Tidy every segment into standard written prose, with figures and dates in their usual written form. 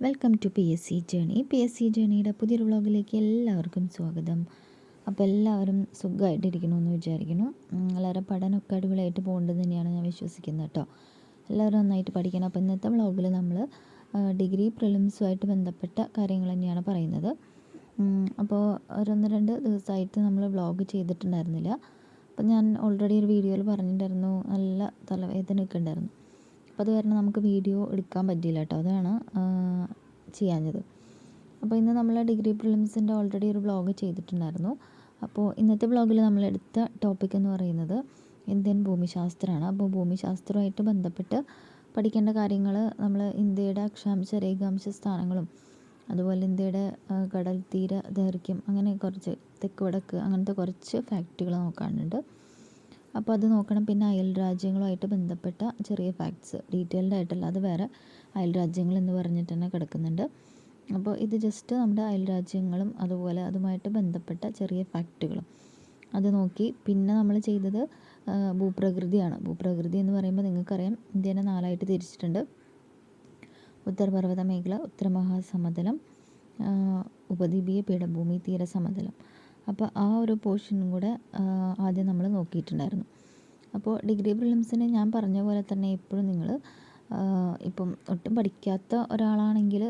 Welcome to PSC journey. PSC ജേണിയുടെ പുതിയൊരു വ്ളോഗിലേക്ക് എല്ലാവർക്കും സ്വാഗതം. അപ്പോൾ എല്ലാവരും സുഖമായിട്ടിരിക്കണമെന്ന് വിചാരിക്കുന്നു. എല്ലാവരും പഠനമൊക്കെ അടിപൊളിയായിട്ട് പോകേണ്ടത് തന്നെയാണ് ഞാൻ വിശ്വസിക്കുന്നത് കേട്ടോ. എല്ലാവരും നന്നായിട്ട് പഠിക്കണം. അപ്പോൾ ഇന്നത്തെ വ്ളോഗിൽ നമ്മൾ ഡിഗ്രി പ്രിലിംസുമായിട്ട് ബന്ധപ്പെട്ട കാര്യങ്ങൾ തന്നെയാണ് പറയുന്നത്. അപ്പോൾ രണ്ട് ദിവസമായിട്ട് നമ്മൾ വ്ളോഗ് ചെയ്തിട്ടുണ്ടായിരുന്നില്ല. അപ്പോൾ ഞാൻ ഓൾറെഡി ഒരു വീഡിയോയിൽ പറഞ്ഞിട്ടുണ്ടായിരുന്നു, നല്ല തലവേദനയൊക്കെ ഉണ്ടായിരുന്നു. അപ്പോൾ അത് കാരണം നമുക്ക് വീഡിയോ എടുക്കാൻ പറ്റിയില്ല കേട്ടോ. അതാണ് ചെയ്യാഞ്ഞത്. അപ്പോൾ ഇന്ന് നമ്മൾ ഡിഗ്രി പ്രിലിംസിൻ്റെ ഓൾറെഡി ഒരു വ്ളോഗ് ചെയ്തിട്ടുണ്ടായിരുന്നു. അപ്പോൾ ഇന്നത്തെ വ്ളോഗിൽ നമ്മൾ എടുത്ത ടോപ്പിക് എന്ന് പറയുന്നത് ഇന്ത്യൻ ഭൂമിശാസ്ത്രമാണ്. അപ്പോൾ ഭൂമിശാസ്ത്രമായിട്ട് ബന്ധപ്പെട്ട് പഠിക്കേണ്ട കാര്യങ്ങൾ, നമ്മൾ ഇന്ത്യയുടെ അക്ഷാംശ രേഖാംശ സ്ഥാനങ്ങളും അതുപോലെ ഇന്ത്യയുടെ കടൽ തീര ദൈർഘ്യം, അങ്ങനെ കുറച്ച് തെക്ക് വടക്ക് അങ്ങനത്തെ കുറച്ച് ഫാക്റ്റുകൾ നോക്കാനുണ്ട്. അപ്പോൾ അത് നോക്കണം. പിന്നെ അയൽ രാജ്യങ്ങളുമായിട്ട് ബന്ധപ്പെട്ട ചെറിയ ഫാക്ട്സ്, ഡീറ്റെയിൽഡ് ആയിട്ടല്ല, അത് വേറെ അയൽ രാജ്യങ്ങൾ എന്ന് പറഞ്ഞിട്ട് തന്നെ കിടക്കുന്നുണ്ട്. അപ്പോൾ ഇത് ജസ്റ്റ് നമ്മുടെ അയൽ രാജ്യങ്ങളും അതുപോലെ അതുമായിട്ട് ബന്ധപ്പെട്ട ചെറിയ ഫാക്റ്റുകളും അത് നോക്കി. പിന്നെ നമ്മൾ ചെയ്തത് ഭൂപ്രകൃതിയാണ്. ഭൂപ്രകൃതി എന്ന് പറയുമ്പോൾ നിങ്ങൾക്കറിയാം, ഇന്ത്യനെ 4ആയിട്ട് തിരിച്ചിട്ടുണ്ട്. ഉത്തരപർവ്വത മേഖല, ഉത്തരമഹാസമതലം, ഉപദ്വീപീയ പീഠഭൂമി, തീരസമതലം. അപ്പോൾ ആ ഒരു പോർഷനും കൂടെ ആദ്യം നമ്മൾ നോക്കിയിട്ടുണ്ടായിരുന്നു. അപ്പോൾ ഡിഗ്രി പ്രിലിംസിന് ഞാൻ പറഞ്ഞ പോലെ തന്നെ എപ്പോഴും നിങ്ങൾ ഇപ്പം ഒട്ടും പഠിക്കാത്ത ഒരാളാണെങ്കിൽ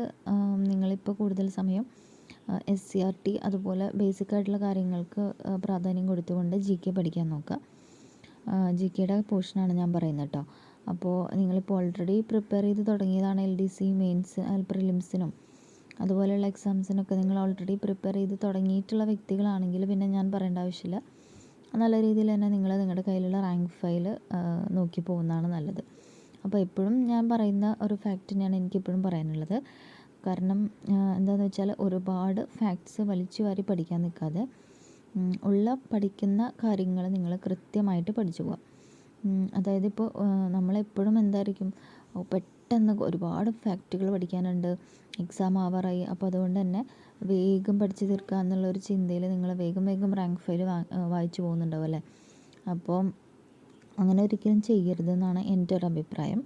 നിങ്ങളിപ്പോൾ കൂടുതൽ സമയം SCRT അതുപോലെ ബേസിക് ആയിട്ടുള്ള കാര്യങ്ങൾക്ക് പ്രാധാന്യം കൊടുത്തുകൊണ്ട് GK പഠിക്കാൻ നോക്കുക. GKയുടെ പോർഷനാണ് ഞാൻ പറയുന്നത് കേട്ടോ. അപ്പോൾ നിങ്ങളിപ്പോൾ ഓൾറെഡി പ്രിപ്പയർ ചെയ്ത് തുടങ്ങിയതാണ് LDC മെയിൻസ് പ്രിലിംസിനും അതുപോലെയുള്ള എക്സാംസിനൊക്കെ നിങ്ങൾ ഓൾറെഡി പ്രിപ്പയർ ചെയ്ത് തുടങ്ങിയിട്ടുള്ള വ്യക്തികളാണെങ്കിൽ പിന്നെ ഞാൻ പറയേണ്ട ആവശ്യമില്ല. നല്ല രീതിയിൽ തന്നെ നിങ്ങൾ നിങ്ങളുടെ കയ്യിലുള്ള റാങ്ക് ഫയൽ നോക്കി പോകുന്നതാണ് നല്ലത്. അപ്പോൾ എപ്പോഴും ഞാൻ പറയുന്ന ഒരു ഫാക്റ്റ് തന്നെയാണ് എനിക്കെപ്പോഴും പറയാനുള്ളത്. കാരണം എന്താണെന്ന് വെച്ചാൽ ഒരുപാട് ഫാക്ട്സ് വലിച്ചു വാരി പഠിക്കാൻ നിൽക്കാതെ പഠിക്കുന്ന കാര്യങ്ങൾ നിങ്ങൾ കൃത്യമായിട്ട് പഠിച്ചു പോവുക. അതായത് ഇപ്പോൾ നമ്മളെപ്പോഴും എന്തായിരിക്കും, പെട്ടെന്ന് ഒരുപാട് ഫാക്റ്റുകൾ പഠിക്കാനുണ്ട്, എക്സാം ആവാറായി, അപ്പോൾ അതുകൊണ്ട് തന്നെ വേഗം പഠിച്ച് തീർക്കുക എന്നുള്ളൊരു ചിന്തയിൽ നിങ്ങൾ വേഗം റാങ്ക് ഫയൽ വായിച്ചു പോകുന്നുണ്ടാവും അല്ലേ. അപ്പോൾ അങ്ങനെ ഒരിക്കലും ചെയ്യരുതെന്നാണ് എൻ്റെ ഒരു അഭിപ്രായം.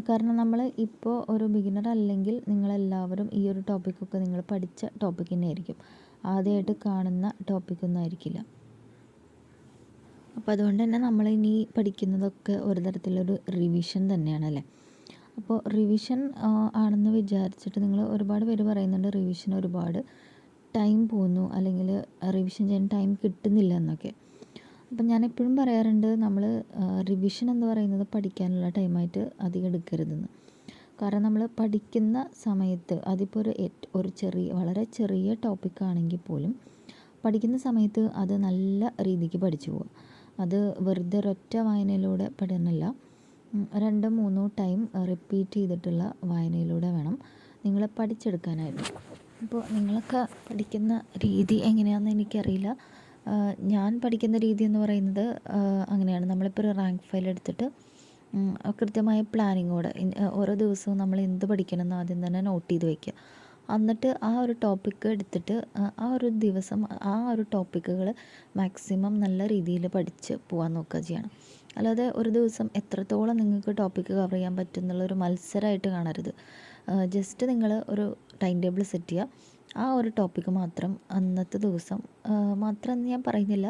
കാരണം നമ്മൾ ഇപ്പോൾ ഒരു ബിഗിനർ അല്ലെങ്കിൽ നിങ്ങളെല്ലാവരും ഈ ഒരു ടോപ്പിക്കൊക്കെ നിങ്ങൾ പഠിച്ച ടോപ്പിക്ക് തന്നെ ആയിരിക്കും, ആദ്യമായിട്ട് കാണുന്ന ടോപ്പിക്കൊന്നും ആയിരിക്കില്ല. അപ്പോൾ അതുകൊണ്ട് തന്നെ നമ്മളിനി പഠിക്കുന്നതൊക്കെ ഒരു തരത്തിലൊരു റിവിഷൻ തന്നെയാണല്ലേ. അപ്പോൾ റിവിഷൻ ആണെന്ന് വിചാരിച്ചിട്ട് നിങ്ങൾ ഒരുപാട് പേര് പറയുന്നുണ്ട് റിവിഷൻ ഒരുപാട് ടൈം പോകുന്നു, അല്ലെങ്കിൽ റിവിഷൻ ചെയ്യാൻ ടൈം കിട്ടുന്നില്ല എന്നൊക്കെ. അപ്പം ഞാൻ എപ്പോഴും പറയാറുണ്ട്, നമ്മൾ റിവിഷൻ എന്ന് പറയുന്നത് പഠിക്കാനുള്ള ടൈമായിട്ട് അധികം എടുക്കരുതെന്ന്. കാരണം നമ്മൾ പഠിക്കുന്ന സമയത്ത് അതിപ്പോൾ ഒരു വളരെ ചെറിയ ടോപ്പിക്കാണെങ്കിൽ പോലും പഠിക്കുന്ന സമയത്ത് അത് നല്ല രീതിക്ക് പഠിച്ചു പോകും. അത് വെറുതെ ഒരൊറ്റ വായനയിലൂടെ പഠനമല്ല, 2-3 ടൈം റിപ്പീറ്റ് ചെയ്തിട്ടുള്ള വായനയിലൂടെ വേണം നിങ്ങൾ പഠിച്ചെടുക്കാനായിട്ട്. അപ്പോൾ നിങ്ങളൊക്കെ പഠിക്കുന്ന രീതി എങ്ങനെയാണെന്ന് എനിക്കറിയില്ല. ഞാൻ പഠിക്കുന്ന രീതി എന്ന് പറയുന്നത് അങ്ങനെയാണ്. നമ്മളിപ്പോൾ ഒരു റാങ്ക് ഫയൽ എടുത്തിട്ട് കൃത്യമായ പ്ലാനിങ്ങോടെ ഓരോ ദിവസവും നമ്മൾ എന്ത് പഠിക്കണമെന്ന് ആദ്യം തന്നെ നോട്ട് ചെയ്ത് വയ്ക്കുക. എന്നിട്ട് ആ ഒരു ടോപ്പിക്ക് എടുത്തിട്ട് ആ ഒരു ദിവസം ആ ഒരു ടോപ്പിക്കുകൾ മാക്സിമം നല്ല രീതിയിൽ പഠിച്ച് പോകാൻ നോക്കുക ചെയ്യണം. അല്ലാതെ ഒരു ദിവസം എത്രത്തോളം നിങ്ങൾക്ക് ടോപ്പിക്ക് കവർ ചെയ്യാൻ പറ്റും എന്നുള്ളൊരു മത്സരമായിട്ട് കാണരുത്. ജസ്റ്റ് നിങ്ങൾ ഒരു ടൈം ടേബിൾ സെറ്റ് ചെയ്യുക. ആ ഒരു ടോപ്പിക്ക് മാത്രം അന്നത്തെ ദിവസം മാത്രം എന്ന് ഞാൻ പറയുന്നില്ല,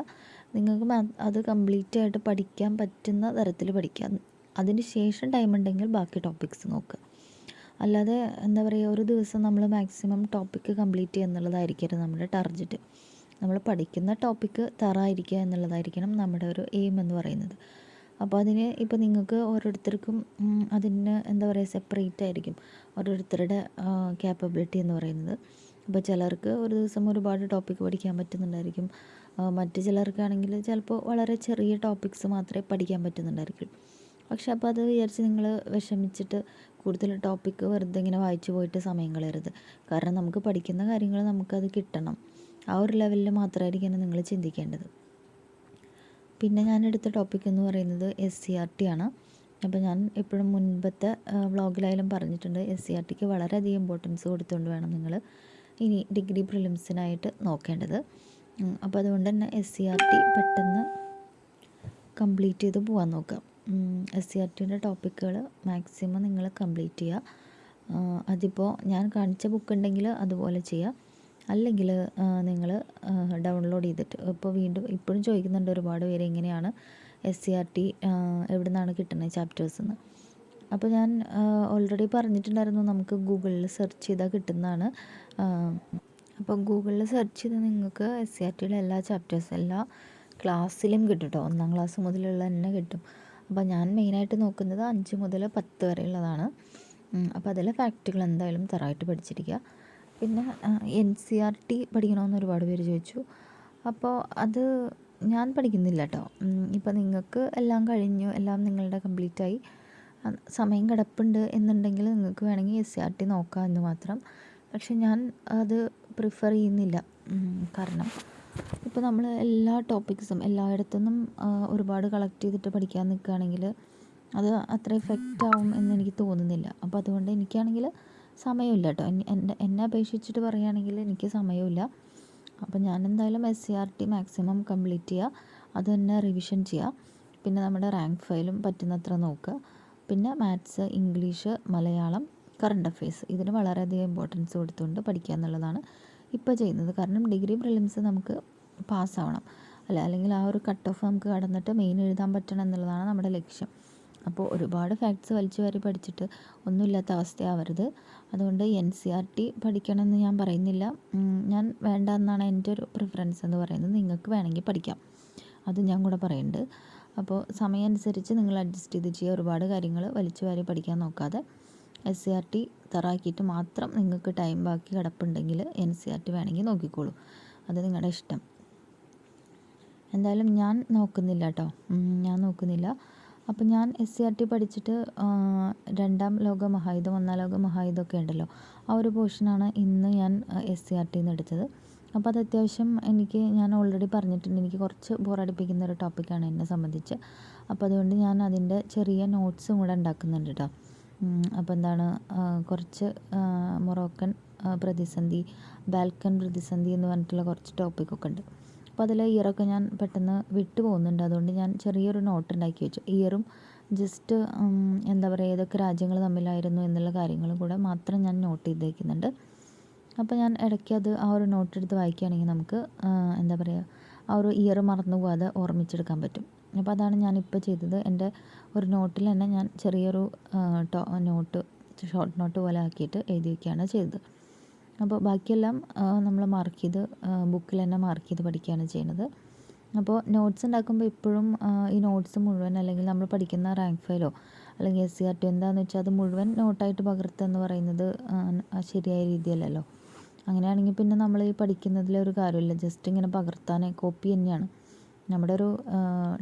നിങ്ങൾക്ക് അത് കംപ്ലീറ്റ് ആയിട്ട് പഠിക്കാൻ പറ്റുന്ന തരത്തിൽ പഠിക്കുക. അതിന് ശേഷം ടൈം ഉണ്ടെങ്കിൽ ബാക്കി ടോപ്പിക്സ് നോക്കുക. അല്ലാതെ എന്താ പറയുക, ഒരു ദിവസം നമ്മൾ മാക്സിമം ടോപ്പിക്ക് കംപ്ലീറ്റ് ചെയ്യുക എന്നുള്ളതായിരിക്കരുത് നമ്മുടെ ടാർഗറ്റ്. നമ്മൾ പഠിക്കുന്ന ടോപ്പിക്ക് തറായിരിക്കുക എന്നുള്ളതായിരിക്കണം നമ്മുടെ ഒരു എയിം എന്ന് പറയുന്നത്. അപ്പോൾ അതിന് ഇപ്പോൾ നിങ്ങൾക്ക് ഓരോരുത്തർക്കും അതിന് എന്താ പറയുക, സെപ്പറേറ്റ് ആയിരിക്കും ഓരോരുത്തരുടെ ക്യാപ്പബിലിറ്റി എന്ന് പറയുന്നത്. അപ്പോൾ ചിലർക്ക് ഒരു ദിവസം ഒരുപാട് ടോപ്പിക്ക് പഠിക്കാൻ പറ്റുന്നുണ്ടായിരിക്കും, മറ്റു ചിലർക്കാണെങ്കിൽ ചിലപ്പോൾ വളരെ ചെറിയ ടോപ്പിക്സ് മാത്രമേ പഠിക്കാൻ പറ്റുന്നുണ്ടായിരിക്കും. പക്ഷെ അപ്പോൾ അത് വിചാരിച്ച് നിങ്ങൾ വിഷമിച്ചിട്ട് കൂടുതൽ ടോപ്പിക്ക് വെറുതെ ഇങ്ങനെ വായിച്ചു പോയിട്ട് സമയം കളയരുത്. കാരണം നമുക്ക് പഠിക്കുന്ന കാര്യങ്ങൾ നമുക്കത് കിട്ടണം, ആ ഒരു ലെവലിൽ മാത്രമായിരിക്കണം നിങ്ങൾ ചിന്തിക്കേണ്ടത്. പിന്നെ ഞാൻ എടുത്ത ടോപ്പിക് എന്ന് പറയുന്നത് SCRT ആണ്. അപ്പോൾ ഞാൻ എപ്പോഴും മുൻപത്തെ വ്ളോഗിലായാലും പറഞ്ഞിട്ടുണ്ട്, SCRTക്ക് വളരെയധികം ഇമ്പോർട്ടൻസ് കൊടുത്തുകൊണ്ട് വേണം നിങ്ങൾ ഇനി ഡിഗ്രി പ്രിലിംസിനായിട്ട് നോക്കേണ്ടത്. അപ്പോൾ അതുകൊണ്ട് തന്നെ SCRT പെട്ടെന്ന് കംപ്ലീറ്റ് ചെയ്ത് പോകാൻ നോക്കാം. SCRTയുടെ ടോപ്പിക്കുകൾ മാക്സിമം നിങ്ങൾ കംപ്ലീറ്റ് ചെയ്യുക. അതിപ്പോൾ ഞാൻ കാണിച്ച ബുക്ക് ഉണ്ടെങ്കിൽ അതുപോലെ ചെയ്യാം, അല്ലെങ്കിൽ നിങ്ങൾ ഡൗൺലോഡ് ചെയ്തിട്ട് ഇപ്പോൾ വീണ്ടും ഇപ്പോഴും ചോദിക്കുന്നുണ്ട് ഒരുപാട് പേര് എങ്ങനെയാണ് SCRT എവിടെ നിന്നാണ് കിട്ടുന്നത് ചാപ്റ്റേഴ്സ് എന്ന്. അപ്പോൾ ഞാൻ ഓൾറെഡി പറഞ്ഞിട്ടുണ്ടായിരുന്നു, നമുക്ക് ഗൂഗിളിൽ സെർച്ച് ചെയ്താൽ കിട്ടുന്നതാണ്. അപ്പോൾ ഗൂഗിളിൽ സെർച്ച് ചെയ്ത് നിങ്ങൾക്ക് SCRTയുടെ എല്ലാ ചാപ്റ്റേഴ്സും എല്ലാ ക്ലാസ്സിലും കിട്ടും കേട്ടോ. 1ാം ക്ലാസ് മുതലുള്ള തന്നെ കിട്ടും. അപ്പോൾ ഞാൻ മെയിനായിട്ട് നോക്കുന്നത് 5 മുതൽ 10 വരെയുള്ളതാണ്. അപ്പോൾ അതിലെ ഫാക്റ്റുകൾ എന്തായാലും തറവായിട്ട് പഠിച്ചിരിക്കുക. പിന്നെ NCERT പഠിക്കണമെന്ന് ഒരുപാട് പേര് ചോദിച്ചു. അപ്പോൾ അത് ഞാൻ പഠിക്കുന്നില്ല കേട്ടോ. ഇപ്പോൾ നിങ്ങൾക്ക് എല്ലാം കഴിഞ്ഞു, എല്ലാം നിങ്ങളുടെ കംപ്ലീറ്റായി, സമയം കിടപ്പുണ്ട് എന്നുണ്ടെങ്കിൽ നിങ്ങൾക്ക് വേണമെങ്കിൽ SCRT നോക്കാം എന്ന് മാത്രം. പക്ഷെ ഞാൻ അത് പ്രിഫർ ചെയ്യുന്നില്ല. കാരണം ഇപ്പോൾ നമ്മൾ എല്ലാ ടോപ്പിക്സും എല്ലായിടത്തുനിന്നും ഒരുപാട് കളക്ട് ചെയ്തിട്ട് പഠിക്കാൻ നിൽക്കുകയാണെങ്കിൽ അത് അത്ര എഫക്റ്റ് ആവും എന്നെനിക്ക് തോന്നുന്നില്ല. അപ്പോൾ അതുകൊണ്ട് എനിക്കാണെങ്കിൽ സമയമില്ല കേട്ടോ. എന്നെ അപേക്ഷിച്ചിട്ട് പറയുകയാണെങ്കിൽ എനിക്ക് സമയമില്ല. അപ്പോൾ ഞാൻ എന്തായാലും SCRT മാക്സിമം കംപ്ലീറ്റ് ചെയ്യുക, അത് തന്നെ റിവിഷൻ ചെയ്യുക. പിന്നെ നമ്മുടെ റാങ്ക് ഫയലും പറ്റുന്നത്ര നോക്കുക. പിന്നെ maths, English, Malayalam, current affairs ഇതിന് വളരെയധികം ഇമ്പോർട്ടൻസ് കൊടുത്തുകൊണ്ട് പഠിക്കുക എന്നുള്ളതാണ് ഇപ്പോൾ ചെയ്യുന്നത്. കാരണം ഡിഗ്രി പ്രിലിംസ് നമുക്ക് പാസ്സാവണം അല്ലെങ്കിൽ ആ ഒരു കട്ട് ഓഫ് നമുക്ക് കടന്നിട്ട് മെയിൻ എഴുതാൻ പറ്റണം എന്നുള്ളതാണ് നമ്മുടെ ലക്ഷ്യം. അപ്പോൾ ഒരുപാട് ഫാക്ട്സ് വലിച്ചു വാരി പഠിച്ചിട്ട് ഒന്നുമില്ലാത്ത അവസ്ഥയാവരുത്. അതുകൊണ്ട് NCERT പഠിക്കണമെന്ന് ഞാൻ പറയുന്നില്ല. ഞാൻ വേണ്ട എന്നാണ് എൻ്റെ ഒരു പ്രിഫറൻസ് എന്ന് പറയുന്നത്. നിങ്ങൾക്ക് വേണമെങ്കിൽ പഠിക്കാം, അത് ഞാൻ കൂടെ പറയുന്നുണ്ട്. അപ്പോൾ സമയം അനുസരിച്ച് നിങ്ങൾ അഡ്ജസ്റ്റ് ചെയ്ത് ചെയ്യുക. ഒരുപാട് കാര്യങ്ങൾ വലിച്ചു വാരി പഠിക്കാൻ നോക്കാതെ SCRT തറാക്കിയിട്ട് മാത്രം നിങ്ങൾക്ക് ടൈം ബാക്കി കിടപ്പുണ്ടെങ്കിൽ NCERT വേണമെങ്കിൽ നോക്കിക്കോളൂ, അത് നിങ്ങളുടെ ഇഷ്ടം. എന്തായാലും ഞാൻ നോക്കുന്നില്ല കേട്ടോ, ഞാൻ നോക്കുന്നില്ല. അപ്പോൾ ഞാൻ SCRT പഠിച്ചിട്ട് 2ാം ലോക മഹായുദ്ധം, 1ാം ലോക മഹായുദ്ധമൊക്കെ ഉണ്ടല്ലോ, ആ ഒരു പോർഷനാണ് ഇന്ന് ഞാൻ SCRT നിന്ന് എടുത്തത്. അപ്പോൾ അത് അത്യാവശ്യം ഞാൻ ഓൾറെഡി പറഞ്ഞിട്ടുണ്ട്, എനിക്ക് കുറച്ച് ബോറടിപ്പിക്കുന്ന ഒരു ടോപ്പിക്കാണ് എന്നെ സംബന്ധിച്ച്. അപ്പോൾ അതുകൊണ്ട് ഞാൻ അതിൻ്റെ ചെറിയ നോട്ട്സും കൂടെ ഉണ്ടാക്കുന്നുണ്ട് കേട്ടോ. അപ്പോൾ എന്താണ്, കുറച്ച് മൊറോക്കൻ പ്രതിസന്ധി, ബാൽക്കൻ പ്രതിസന്ധി എന്ന് പറഞ്ഞിട്ടുള്ള കുറച്ച് ടോപ്പിക്കൊക്കെ ഉണ്ട്. അപ്പോൾ അതിലെ ഇയറൊക്കെ ഞാൻ പെട്ടെന്ന് വിട്ടു പോകുന്നുണ്ട്. അതുകൊണ്ട് ഞാൻ ചെറിയൊരു നോട്ട് ഉണ്ടാക്കി വെച്ചു. ഇയറും ജസ്റ്റ് എന്താ പറയുക, ഏതൊക്കെ രാജ്യങ്ങൾ തമ്മിലായിരുന്നു എന്നുള്ള കാര്യങ്ങളും കൂടെ മാത്രം ഞാൻ നോട്ട് ചെയ്ത് വയ്ക്കുന്നുണ്ട്. അപ്പോൾ ഞാൻ ഇടയ്ക്ക് ആ ഒരു നോട്ട് എടുത്ത് വായിക്കുകയാണെങ്കിൽ നമുക്ക് എന്താ പറയുക, ആ ഒരു ഇയർ മറന്നു പോകാതെ ഓർമ്മിച്ചെടുക്കാൻ പറ്റും. അപ്പോൾ അതാണ് ഞാനിപ്പോൾ ചെയ്തത്. എൻ്റെ ഒരു നോട്ടിൽ തന്നെ ഞാൻ ചെറിയൊരു ഷോർട്ട് നോട്ട് പോലെ ആക്കിയിട്ട് എഴുതി വയ്ക്കുകയാണ് ചെയ്തത്. അപ്പോൾ ബാക്കിയെല്ലാം നമ്മൾ മാർക്ക് ചെയ്ത് ബുക്കിൽ തന്നെ മാർക്ക് ചെയ്ത് പഠിക്കുകയാണ് ചെയ്യുന്നത്. അപ്പോൾ നോട്ട്സ് ഉണ്ടാക്കുമ്പോൾ എപ്പോഴും ഈ നോട്ട്സ് മുഴുവൻ, അല്ലെങ്കിൽ നമ്മൾ പഠിക്കുന്ന റാങ്ക് ഫയലോ അല്ലെങ്കിൽ SCRT എന്താണെന്ന് വെച്ചാൽ അത് മുഴുവൻ നോട്ടായിട്ട് പകർത്തുക എന്ന് പറയുന്നത് ശരിയായ രീതിയല്ലല്ലോ. അങ്ങനെയാണെങ്കിൽ പിന്നെ നമ്മൾ ഈ പഠിക്കുന്നതിലൊരു കാര്യമില്ല. ജസ്റ്റ് ഇങ്ങനെ പകർത്താൻ കോപ്പി തന്നെയാണ്, നമ്മുടെ ഒരു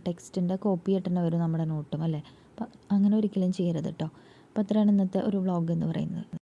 ടെക്സ്റ്റിൻ്റെ കോപ്പി ആയിട്ട് തന്നെ വരും നമ്മുടെ നോട്ടും, അല്ലേ? അപ്പം അങ്ങനെ ഒരിക്കലും ചെയ്യരുത് കേട്ടോ. അപ്പോൾ അത്രയാണ് ഇന്നത്തെ ഒരു വ്ളോഗ് എന്ന് പറയുന്നത്.